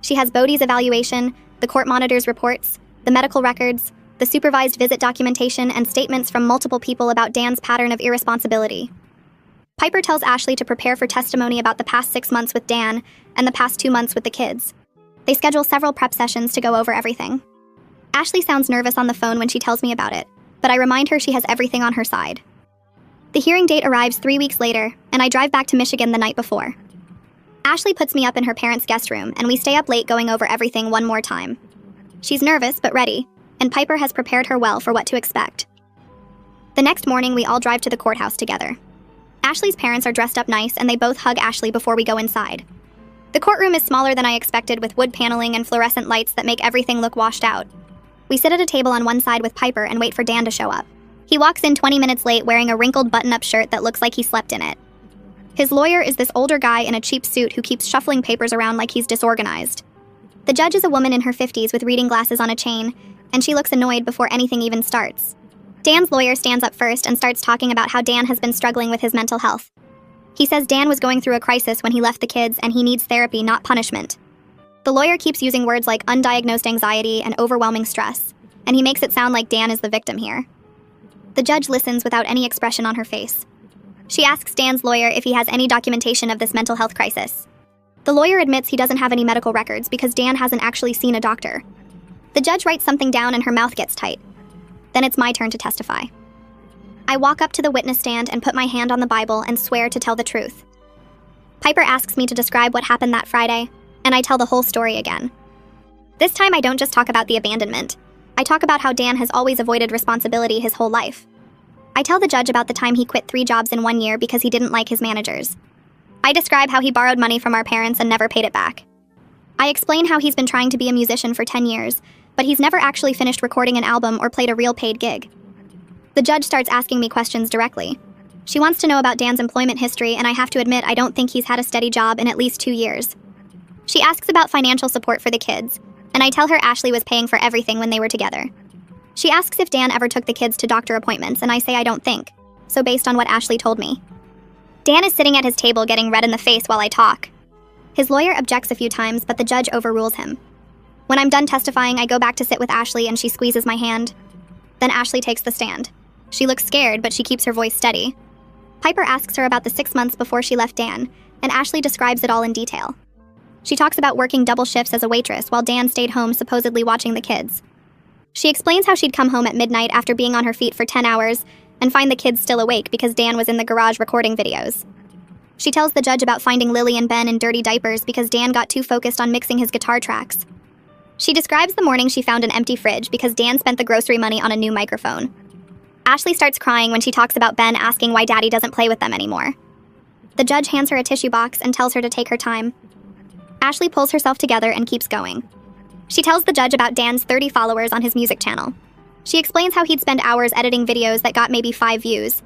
She has Bodie's evaluation, the court monitor's reports, the medical records, the supervised visit documentation, and statements from multiple people about Dan's pattern of irresponsibility. Piper tells Ashley to prepare for testimony about the past 6 months with Dan and the past 2 months with the kids. They schedule several prep sessions to go over everything. Ashley sounds nervous on the phone when she tells me about it, but I remind her she has everything on her side. The hearing date arrives 3 weeks later, and I drive back to Michigan the night before. Ashley puts me up in her parents' guest room, and we stay up late going over everything one more time. She's nervous but ready, and Piper has prepared her well for what to expect. The next morning, we all drive to the courthouse together. Ashley's parents are dressed up nice, and they both hug Ashley before we go inside. The courtroom is smaller than I expected, with wood paneling and fluorescent lights that make everything look washed out. We sit at a table on one side with Piper and wait for Dan to show up. He walks in 20 minutes late wearing a wrinkled button-up shirt that looks like he slept in it. His lawyer is this older guy in a cheap suit who keeps shuffling papers around like he's disorganized. The judge is a woman in her 50s with reading glasses on a chain, and she looks annoyed before anything even starts. Dan's lawyer stands up first and starts talking about how Dan has been struggling with his mental health. He says Dan was going through a crisis when he left the kids and he needs therapy, not punishment. The lawyer keeps using words like undiagnosed anxiety and overwhelming stress, and he makes it sound like Dan is the victim here. The judge listens without any expression on her face. She asks Dan's lawyer if he has any documentation of this mental health crisis. The lawyer admits he doesn't have any medical records because Dan hasn't actually seen a doctor. The judge writes something down and her mouth gets tight. Then it's my turn to testify. I walk up to the witness stand and put my hand on the Bible and swear to tell the truth. Piper asks me to describe what happened that Friday, and I tell the whole story again. This time I don't just talk about the abandonment. I talk about how Dan has always avoided responsibility his whole life. I tell the judge about the time he quit 3 jobs in 1 year because he didn't like his managers. I describe how he borrowed money from our parents and never paid it back. I explain how he's been trying to be a musician for 10 years, but he's never actually finished recording an album or played a real paid gig. The judge starts asking me questions directly. She wants to know about Dan's employment history, and I have to admit I don't think he's had a steady job in at least 2 years. She asks about financial support for the kids, and I tell her Ashley was paying for everything when they were together. She asks if Dan ever took the kids to doctor appointments, and I say I don't think, so based on what Ashley told me. Dan is sitting at his table getting red in the face while I talk. His lawyer objects a few times, but the judge overrules him. When I'm done testifying, I go back to sit with Ashley and she squeezes my hand. Then Ashley takes the stand. She looks scared, but she keeps her voice steady. Piper asks her about the 6 months before she left Dan, and Ashley describes it all in detail. She talks about working double shifts as a waitress while Dan stayed home supposedly watching the kids. She explains how she'd come home at midnight after being on her feet for 10 hours and find the kids still awake because Dan was in the garage recording videos. She tells the judge about finding Lily and Ben in dirty diapers because Dan got too focused on mixing his guitar tracks. She describes the morning she found an empty fridge because Dan spent the grocery money on a new microphone. Ashley starts crying when she talks about Ben asking why Daddy doesn't play with them anymore. The judge hands her a tissue box and tells her to take her time. Ashley pulls herself together and keeps going. She tells the judge about Dan's 30 followers on his music channel. She explains how he'd spend hours editing videos that got maybe 5 views.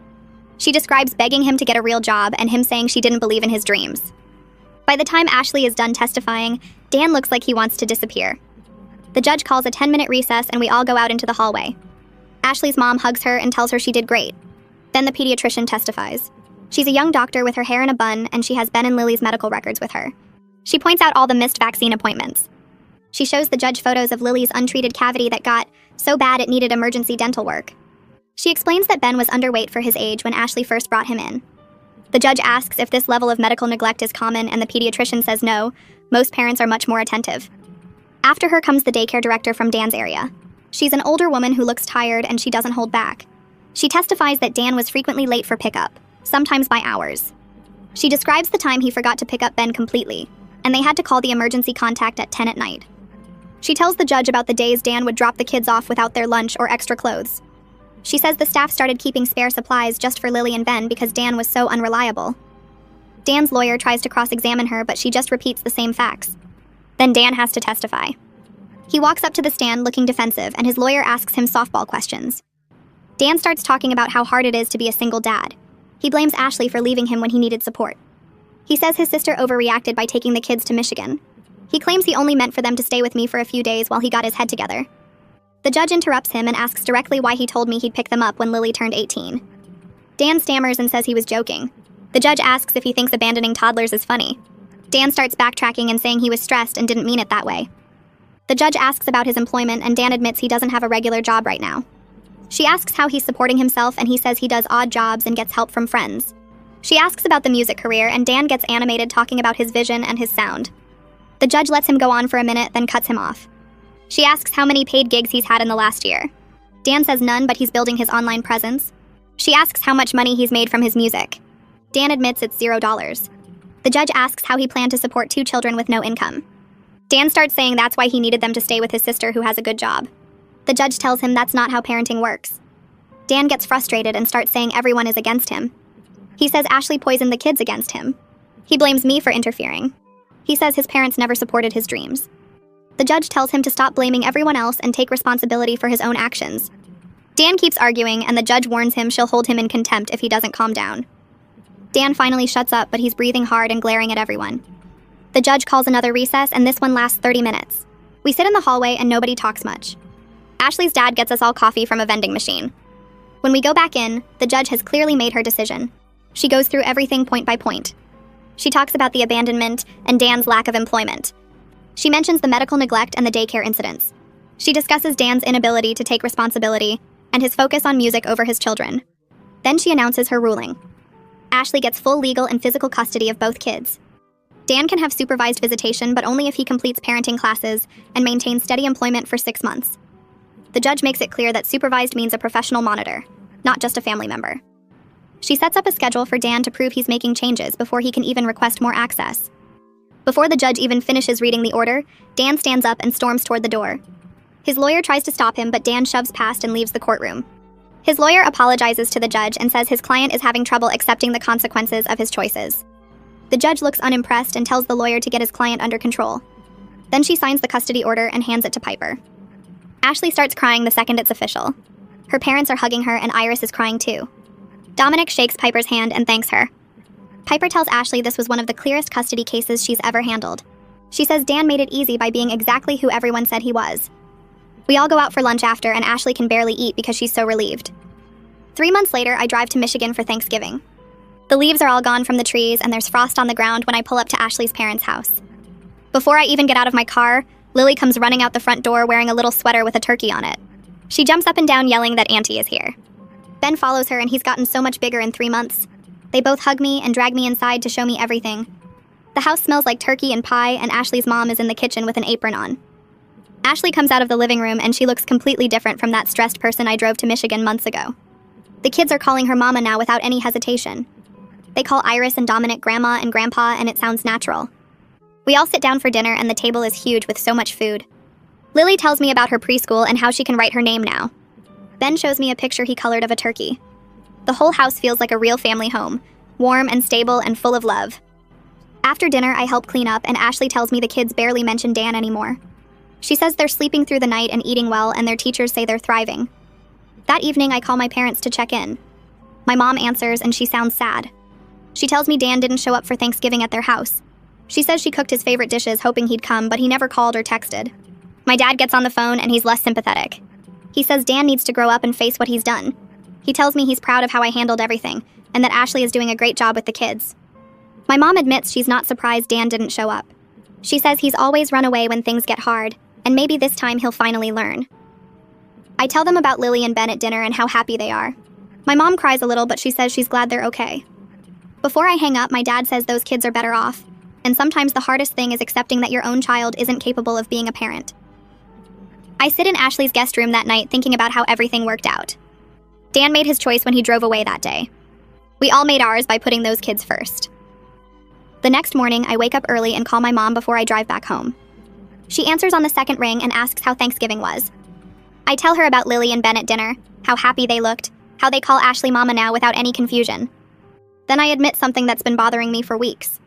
She describes begging him to get a real job and him saying she didn't believe in his dreams. By the time Ashley is done testifying, Dan looks like he wants to disappear. The judge calls a 10-minute recess and we all go out into the hallway. Ashley's mom hugs her and tells her she did great. Then the pediatrician testifies. She's a young doctor with her hair in a bun and she has Ben and Lily's medical records with her. She points out all the missed vaccine appointments. She shows the judge photos of Lily's untreated cavity that got so bad it needed emergency dental work. She explains that Ben was underweight for his age when Ashley first brought him in. The judge asks if this level of medical neglect is common and the pediatrician says no, most parents are much more attentive. After her comes the daycare director from Dan's area. She's an older woman who looks tired and she doesn't hold back. She testifies that Dan was frequently late for pickup, sometimes by hours. She describes the time he forgot to pick up Ben completely, and they had to call the emergency contact at 10 at night. She tells the judge about the days Dan would drop the kids off without their lunch or extra clothes. She says the staff started keeping spare supplies just for Lily and Ben because Dan was so unreliable. Dan's lawyer tries to cross-examine her, but she just repeats the same facts. Then Dan has to testify. He walks up to the stand looking defensive, and his lawyer asks him softball questions. Dan starts talking about how hard it is to be a single dad. He blames Ashley for leaving him when he needed support. He says his sister overreacted by taking the kids to Michigan. He claims he only meant for them to stay with me for a few days while he got his head together. The judge interrupts him and asks directly why he told me he'd pick them up when Lily turned 18. Dan stammers and says he was joking. The judge asks if he thinks abandoning toddlers is funny. Dan starts backtracking and saying he was stressed and didn't mean it that way. The judge asks about his employment and Dan admits he doesn't have a regular job right now. She asks how he's supporting himself and he says he does odd jobs and gets help from friends. She asks about the music career and Dan gets animated talking about his vision and his sound. The judge lets him go on for a minute, then cuts him off. She asks how many paid gigs he's had in the last year. Dan says none, but he's building his online presence. She asks how much money he's made from his music. Dan admits it's $0. The judge asks how he planned to support 2 children with no income. Dan starts saying that's why he needed them to stay with his sister who has a good job. The judge tells him that's not how parenting works. Dan gets frustrated and starts saying everyone is against him. He says Ashley poisoned the kids against him. He blames me for interfering. He says his parents never supported his dreams. The judge tells him to stop blaming everyone else and take responsibility for his own actions. Dan keeps arguing, and the judge warns him she'll hold him in contempt if he doesn't calm down. Dan finally shuts up, but he's breathing hard and glaring at everyone. The judge calls another recess, and this one lasts 30 minutes. We sit in the hallway and nobody talks much. Ashley's dad gets us all coffee from a vending machine. When we go back in, the judge has clearly made her decision. She goes through everything point by point. She talks about the abandonment and Dan's lack of employment. She mentions the medical neglect and the daycare incidents. She discusses Dan's inability to take responsibility and his focus on music over his children. Then she announces her ruling. Ashley gets full legal and physical custody of both kids. Dan can have supervised visitation, but only if he completes parenting classes and maintains steady employment for 6 months. The judge makes it clear that supervised means a professional monitor, not just a family member. She sets up a schedule for Dan to prove he's making changes before he can even request more access. Before the judge even finishes reading the order, Dan stands up and storms toward the door. His lawyer tries to stop him, but Dan shoves past and leaves the courtroom. His lawyer apologizes to the judge and says his client is having trouble accepting the consequences of his choices. The judge looks unimpressed and tells the lawyer to get his client under control. Then she signs the custody order and hands it to Piper. Ashley starts crying the second it's official. Her parents are hugging her and Iris is crying too. Dominic shakes Piper's hand and thanks her. Piper tells Ashley this was one of the clearest custody cases she's ever handled. She says Dan made it easy by being exactly who everyone said he was. We all go out for lunch after and Ashley can barely eat because she's so relieved. 3 months later, I drive to Michigan for Thanksgiving. The leaves are all gone from the trees and there's frost on the ground when I pull up to Ashley's parents' house. Before I even get out of my car, Lily comes running out the front door wearing a little sweater with a turkey on it. She jumps up and down yelling that Auntie is here. Ben follows her and he's gotten so much bigger in 3 months. They both hug me and drag me inside to show me everything. The house smells like turkey and pie and Ashley's mom is in the kitchen with an apron on. Ashley comes out of the living room and she looks completely different from that stressed person I drove to Michigan months ago. The kids are calling her mama now without any hesitation. They call Iris and Dominic grandma and grandpa and it sounds natural. We all sit down for dinner and the table is huge with so much food. Lily tells me about her preschool and how she can write her name now. Ben shows me a picture he colored of a turkey. The whole house feels like a real family home, warm and stable and full of love. After dinner, I help clean up and Ashley tells me the kids barely mention Dan anymore. She says they're sleeping through the night and eating well and their teachers say they're thriving. That evening, I call my parents to check in. My mom answers and she sounds sad. She tells me Dan didn't show up for Thanksgiving at their house. She says she cooked his favorite dishes hoping he'd come, but he never called or texted. My dad gets on the phone and he's less sympathetic. He says Dan needs to grow up and face what he's done. He tells me he's proud of how I handled everything and that Ashley is doing a great job with the kids. My mom admits she's not surprised Dan didn't show up. She says he's always run away when things get hard, and maybe this time he'll finally learn. I tell them about Lily and Ben at dinner and how happy they are. My mom cries a little, but she says she's glad they're okay. Before I hang up, my dad says those kids are better off, and sometimes the hardest thing is accepting that your own child isn't capable of being a parent. I sit in Ashley's guest room that night thinking about how everything worked out. Dan made his choice when he drove away that day. We all made ours by putting those kids first. The next morning, I wake up early and call my mom before I drive back home. She answers on the second ring and asks how Thanksgiving was. I tell her about Lily and Ben at dinner, how happy they looked, how they call Ashley Mama now without any confusion. Then I admit something that's been bothering me for weeks.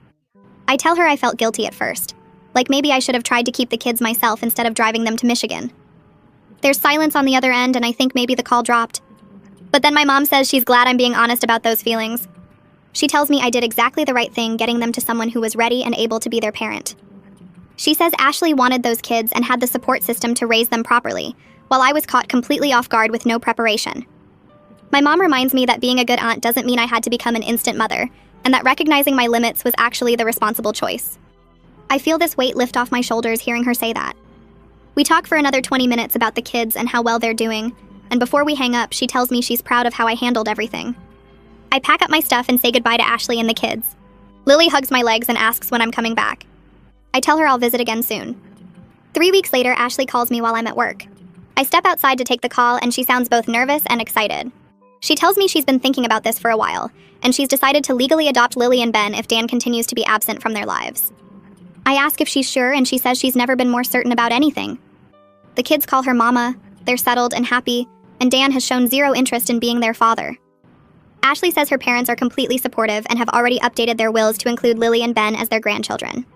I tell her I felt guilty at first, like maybe I should have tried to keep the kids myself instead of driving them to Michigan. There's silence on the other end and I think maybe the call dropped. But then my mom says she's glad I'm being honest about those feelings. She tells me I did exactly the right thing getting them to someone who was ready and able to be their parent. She says Ashley wanted those kids and had the support system to raise them properly, while I was caught completely off guard with no preparation. My mom reminds me that being a good aunt doesn't mean I had to become an instant mother, and that recognizing my limits was actually the responsible choice. I feel this weight lift off my shoulders hearing her say that. We talk for another 20 minutes about the kids and how well they're doing, and before we hang up, she tells me she's proud of how I handled everything. I pack up my stuff and say goodbye to Ashley and the kids. Lily hugs my legs and asks when I'm coming back. I tell her I'll visit again soon. 3 weeks later, Ashley calls me while I'm at work. I step outside to take the call and she sounds both nervous and excited. She tells me she's been thinking about this for a while, and she's decided to legally adopt Lily and Ben if Dan continues to be absent from their lives. I ask if she's sure and she says she's never been more certain about anything. The kids call her Mama, they're settled and happy, and Dan has shown zero interest in being their father. Ashley says her parents are completely supportive and have already updated their wills to include Lily and Ben as their grandchildren.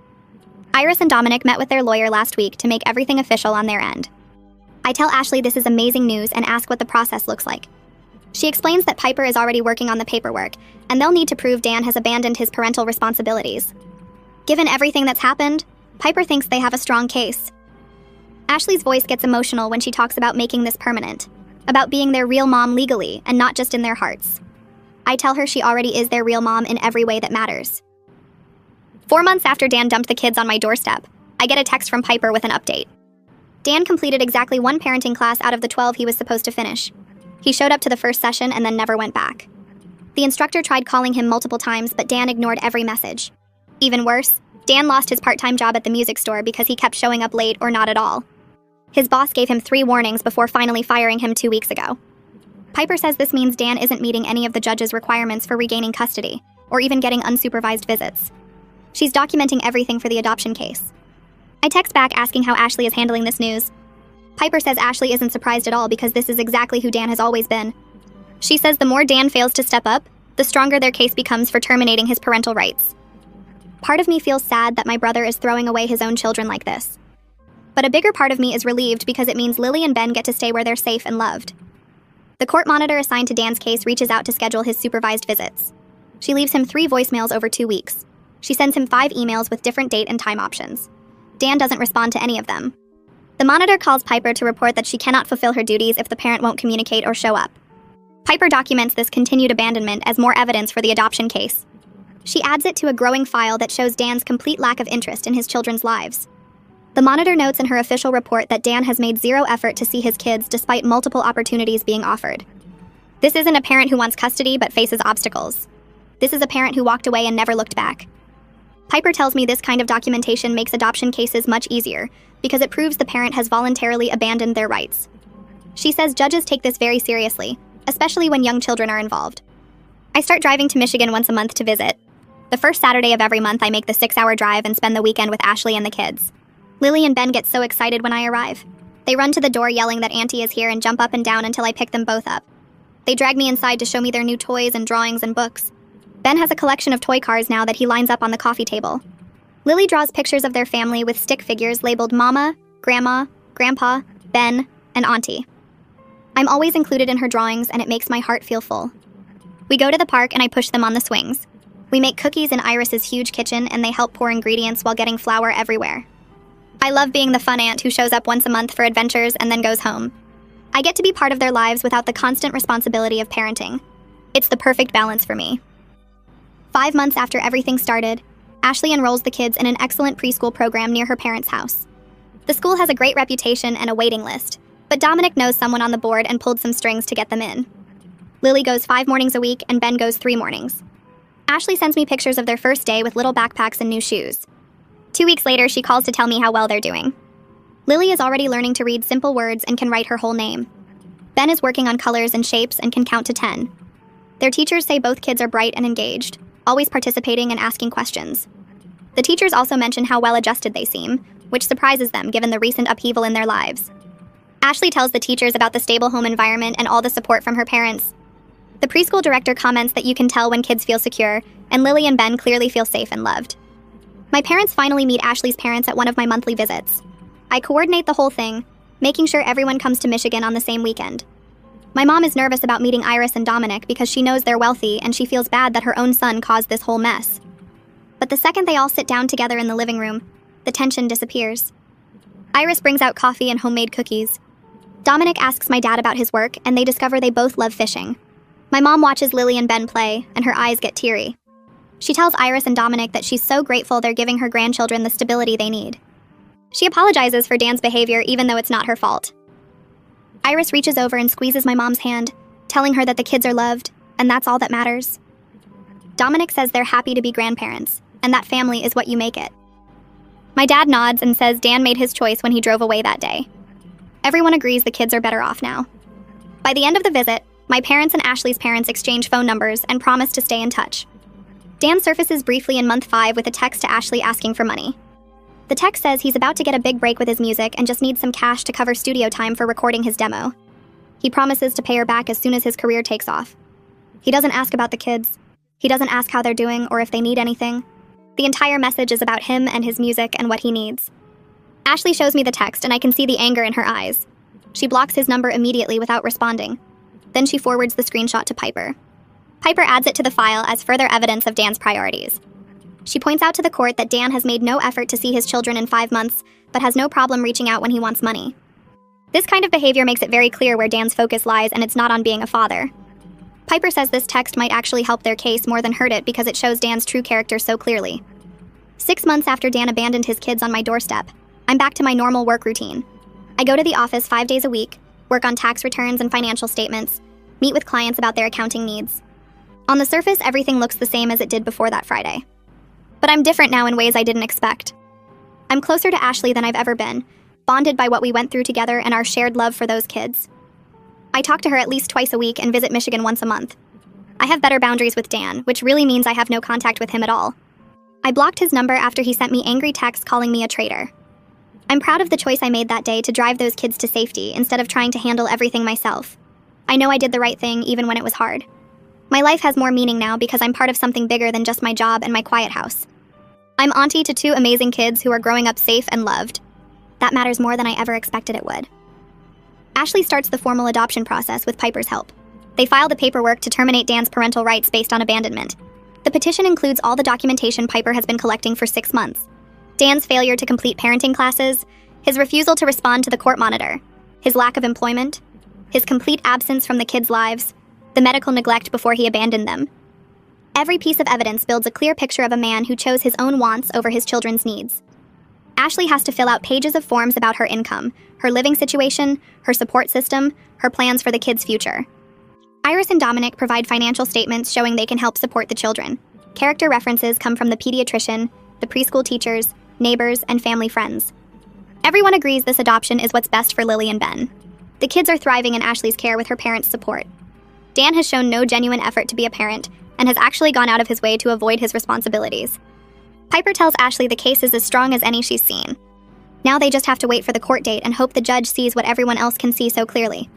Iris and Dominic met with their lawyer last week to make everything official on their end. I tell Ashley this is amazing news and ask what the process looks like. She explains that Piper is already working on the paperwork, and they'll need to prove Dan has abandoned his parental responsibilities. Given everything that's happened, Piper thinks they have a strong case. Ashley's voice gets emotional when she talks about making this permanent, about being their real mom legally and not just in their hearts. I tell her she already is their real mom in every way that matters. 4 months after Dan dumped the kids on my doorstep, I get a text from Piper with an update. Dan completed exactly 1 parenting class out of the 12 he was supposed to finish. He showed up to the first session and then never went back. The instructor tried calling him multiple times, but Dan ignored every message. Even worse, Dan lost his part-time job at the music store because he kept showing up late or not at all. His boss gave him 3 warnings before finally firing him 2 weeks ago. Piper says this means Dan isn't meeting any of the judge's requirements for regaining custody, or even getting unsupervised visits. She's documenting everything for the adoption case. I text back asking how Ashley is handling this news. Piper says Ashley isn't surprised at all because this is exactly who Dan has always been. She says the more Dan fails to step up, the stronger their case becomes for terminating his parental rights. Part of me feels sad that my brother is throwing away his own children like this. But a bigger part of me is relieved because it means Lily and Ben get to stay where they're safe and loved. The court monitor assigned to Dan's case reaches out to schedule his supervised visits. She leaves him 3 voicemails over 2 weeks. She sends him 5 emails with different date and time options. Dan doesn't respond to any of them. The monitor calls Piper to report that she cannot fulfill her duties if the parent won't communicate or show up. Piper documents this continued abandonment as more evidence for the adoption case. She adds it to a growing file that shows Dan's complete lack of interest in his children's lives. The monitor notes in her official report that Dan has made 0 effort to see his kids despite multiple opportunities being offered. This isn't a parent who wants custody but faces obstacles. This is a parent who walked away and never looked back. Piper tells me this kind of documentation makes adoption cases much easier because it proves the parent has voluntarily abandoned their rights. She says judges take this very seriously, especially when young children are involved. I start driving to Michigan once a month to visit. The first Saturday of every month, I make the 6-hour drive and spend the weekend with Ashley and the kids. Lily and Ben get so excited when I arrive. They run to the door yelling that Auntie is here and jump up and down until I pick them both up. They drag me inside to show me their new toys and drawings and books. Ben has a collection of toy cars now that he lines up on the coffee table. Lily draws pictures of their family with stick figures labeled Mama, Grandma, Grandpa, Ben, and Auntie. I'm always included in her drawings and it makes my heart feel full. We go to the park and I push them on the swings. We make cookies in Iris's huge kitchen and they help pour ingredients while getting flour everywhere. I love being the fun aunt who shows up once a month for adventures and then goes home. I get to be part of their lives without the constant responsibility of parenting. It's the perfect balance for me. 5 months after everything started, Ashley enrolls the kids in an excellent preschool program near her parents' house. The school has a great reputation and a waiting list, but Dominic knows someone on the board and pulled some strings to get them in. Lily goes 5 mornings a week and Ben goes 3 mornings. Ashley sends me pictures of their first day with little backpacks and new shoes. 2 weeks later, she calls to tell me how well they're doing. Lily is already learning to read simple words and can write her whole name. Ben is working on colors and shapes and can count to 10. Their teachers say both kids are bright and engaged, always participating and asking questions. The teachers also mention how well adjusted they seem, which surprises them given the recent upheaval in their lives. Ashley tells the teachers about the stable home environment and all the support from her parents. The preschool director comments that you can tell when kids feel secure, and Lily and Ben clearly feel safe and loved. My parents finally meet Ashley's parents at one of my monthly visits. I coordinate the whole thing, making sure everyone comes to Michigan on the same weekend. My mom is nervous about meeting Iris and Dominic because she knows they're wealthy and she feels bad that her own son caused this whole mess. But the second they all sit down together in the living room, the tension disappears. Iris brings out coffee and homemade cookies. Dominic asks my dad about his work, and they discover they both love fishing. My mom watches Lily and Ben play, and her eyes get teary. She tells Iris and Dominic that she's so grateful they're giving her grandchildren the stability they need. She apologizes for Dan's behavior even though it's not her fault. Iris reaches over and squeezes my mom's hand, telling her that the kids are loved, and that's all that matters. Dominic says they're happy to be grandparents, and that family is what you make it. My dad nods and says Dan made his choice when he drove away that day. Everyone agrees the kids are better off now. By the end of the visit, my parents and Ashley's parents exchange phone numbers and promise to stay in touch. Dan surfaces briefly in month 5 with a text to Ashley asking for money. The text says he's about to get a big break with his music and just needs some cash to cover studio time for recording his demo. He promises to pay her back as soon as his career takes off. He doesn't ask about the kids. He doesn't ask how they're doing or if they need anything. The entire message is about him and his music and what he needs. Ashley shows me the text and I can see the anger in her eyes. She blocks his number immediately without responding. Then she forwards the screenshot to Piper. Piper adds it to the file as further evidence of Dan's priorities. She points out to the court that Dan has made no effort to see his children in 5 months, but has no problem reaching out when he wants money. This kind of behavior makes it very clear where Dan's focus lies, and it's not on being a father. Piper says this text might actually help their case more than hurt it because it shows Dan's true character so clearly. 6 months after Dan abandoned his kids on my doorstep, I'm back to my normal work routine. I go to the office 5 days a week, work on tax returns and financial statements, meet with clients about their accounting needs. On the surface, everything looks the same as it did before that Friday. But I'm different now in ways I didn't expect. I'm closer to Ashley than I've ever been, bonded by what we went through together and our shared love for those kids. I talk to her at least twice a week and visit Michigan once a month. I have better boundaries with Dan, which really means I have no contact with him at all. I blocked his number after he sent me angry texts calling me a traitor. I'm proud of the choice I made that day to drive those kids to safety instead of trying to handle everything myself. I know I did the right thing even when it was hard. My life has more meaning now because I'm part of something bigger than just my job and my quiet house. I'm auntie to 2 amazing kids who are growing up safe and loved. That matters more than I ever expected it would. Ashley starts the formal adoption process with Piper's help. They file the paperwork to terminate Dan's parental rights based on abandonment. The petition includes all the documentation Piper has been collecting for 6 months. Dan's failure to complete parenting classes, his refusal to respond to the court monitor, his lack of employment, his complete absence from the kids' lives, the medical neglect before he abandoned them. Every piece of evidence builds a clear picture of a man who chose his own wants over his children's needs. Ashley has to fill out pages of forms about her income, her living situation, her support system, her plans for the kids' future. Iris and Dominic provide financial statements showing they can help support the children. Character references come from the pediatrician, the preschool teachers, neighbors, and family friends. Everyone agrees this adoption is what's best for Lily and Ben. The kids are thriving in Ashley's care with her parents' support. Dan has shown no genuine effort to be a parent and has actually gone out of his way to avoid his responsibilities. Piper tells Ashley the case is as strong as any she's seen. Now they just have to wait for the court date and hope the judge sees what everyone else can see so clearly.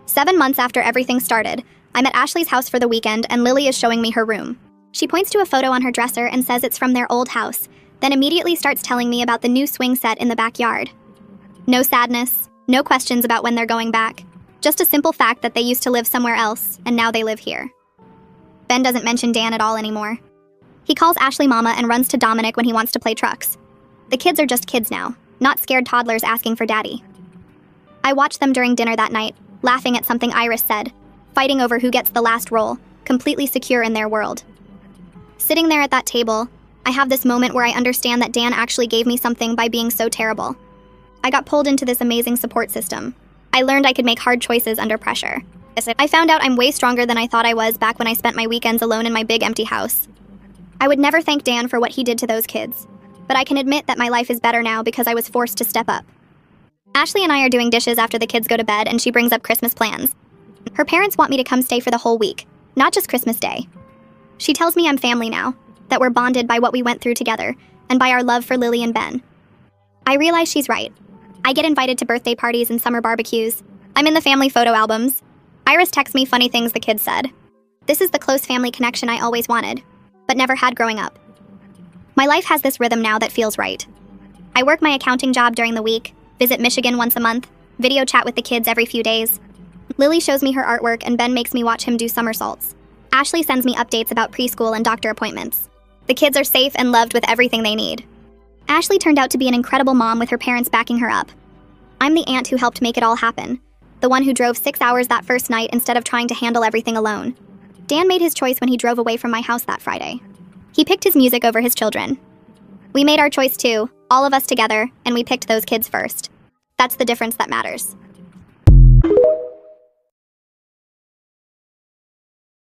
7 months after everything started, I'm at Ashley's house for the weekend and Lily is showing me her room. She points to a photo on her dresser and says it's from their old house, then immediately starts telling me about the new swing set in the backyard. No sadness, no questions about when they're going back. Just a simple fact that they used to live somewhere else, and now they live here. Ben doesn't mention Dan at all anymore. He calls Ashley Mama and runs to Dominic when he wants to play trucks. The kids are just kids now, not scared toddlers asking for daddy. I watched them during dinner that night, laughing at something Iris said, fighting over who gets the last roll, completely secure in their world. Sitting there at that table, I have this moment where I understand that Dan actually gave me something by being so terrible. I got pulled into this amazing support system. I learned I could make hard choices under pressure. I found out I'm way stronger than I thought I was back when I spent my weekends alone in my big empty house. I would never thank Dan for what he did to those kids, but I can admit that my life is better now because I was forced to step up. Ashley and I are doing dishes after the kids go to bed and she brings up Christmas plans. Her parents want me to come stay for the whole week, not just Christmas Day. She tells me I'm family now, that we're bonded by what we went through together, and by our love for Lily and Ben. I realize she's right. I get invited to birthday parties and summer barbecues. I'm in the family photo albums. Iris texts me funny things the kids said. This is the close family connection I always wanted, but never had growing up. My life has this rhythm now that feels right. I work my accounting job during the week, visit Michigan once a month, video chat with the kids every few days. Lily shows me her artwork and Ben makes me watch him do somersaults. Ashley sends me updates about preschool and doctor appointments. The kids are safe and loved with everything they need. Ashley turned out to be an incredible mom with her parents backing her up. I'm the aunt who helped make it all happen, the one who drove 6 hours that first night instead of trying to handle everything alone. Dan made his choice when he drove away from my house that Friday. He picked his music over his children. We made our choice too, all of us together, and we picked those kids first. That's the difference that matters.